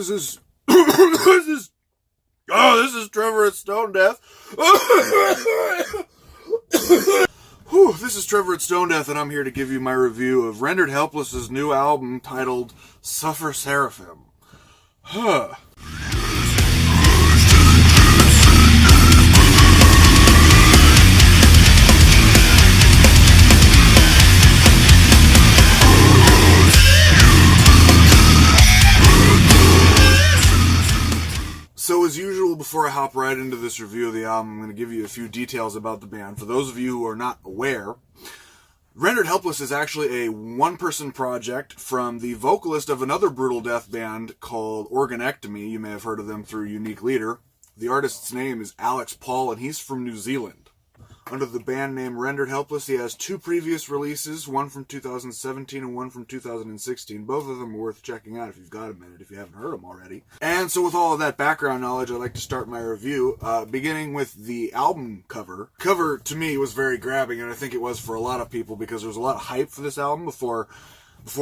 this is this is Trevor at Stone Death. This is Trevor at Stone Death, and I'm here to give you my review of Rendered Helpless's new album titled Suffer Seraphim. So as usual, before I hop right into this review of the album, I'm going to give you a few details about the band. For those of you who are not aware, Rendered Helpless is actually a one-person project from the vocalist of another brutal death band called Organectomy. You may have heard of them through Unique Leader. The artist's name is Alex Paul, and he's from New Zealand. Under the band name Rendered Helpless, he has two previous releases, one from 2017 and one from 2016. Both of them are worth checking out if you've got a minute, if you haven't heard them already. And so with all of that background knowledge, I'd like to start my review, beginning with the album cover. Cover, to me, was very grabbing, and I think it was for a lot of people, because there was a lot of hype for this album before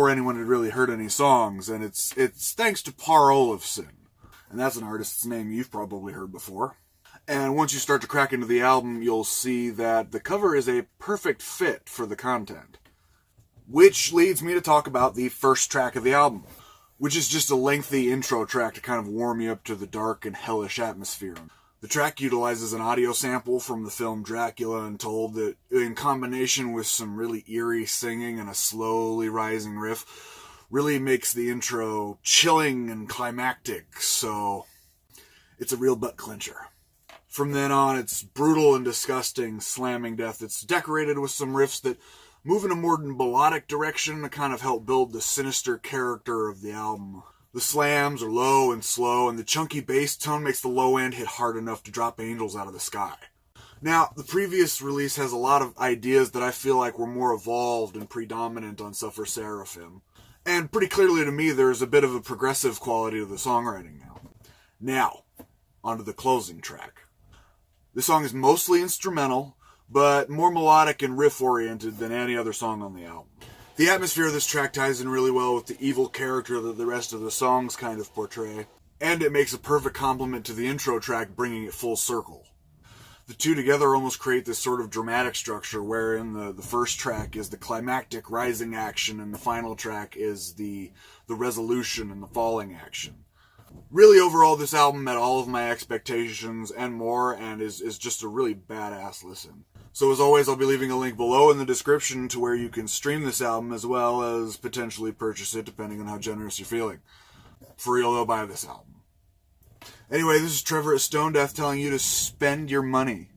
anyone had really heard any songs, and it's thanks to Par Olufsen. And that's an artist's name you've probably heard before. And once you start to crack into the album, you'll see that the cover is a perfect fit for the content. Which leads me to talk about the first track of the album, which is just a lengthy intro track to kind of warm you up to the dark and hellish atmosphere. The track utilizes an audio sample from the film Dracula Untold that, in combination with some really eerie singing and a slowly rising riff, really makes the intro chilling and climactic, so it's a real butt clencher. From then on, it's brutal and disgusting, slamming death. It's decorated with some riffs that move in a more melodic direction to kind of help build the sinister character of the album. The slams are low and slow, and the chunky bass tone makes the low end hit hard enough to drop angels out of the sky. Now, the previous release has a lot of ideas that I feel like were more evolved and predominant on Suffer Seraphim. And pretty clearly to me, there's a bit of a progressive quality to the songwriting now. Now, onto the closing track. This song is mostly instrumental, but more melodic and riff-oriented than any other song on the album. The atmosphere of this track ties in really well with the evil character that the rest of the songs kind of portray, and it makes a perfect complement to the intro track, bringing it full circle. The two together almost create this sort of dramatic structure, wherein the first track is the climactic rising action, and the final track is the resolution and the falling action. Really, overall, this album met all of my expectations and more, and is just a really badass listen. So as always, I'll be leaving a link below in the description to where you can stream this album, as well as potentially purchase it, depending on how generous you're feeling. For real, though, buy this album. Anyway, this is Trevor at Stone Death telling you to spend your money.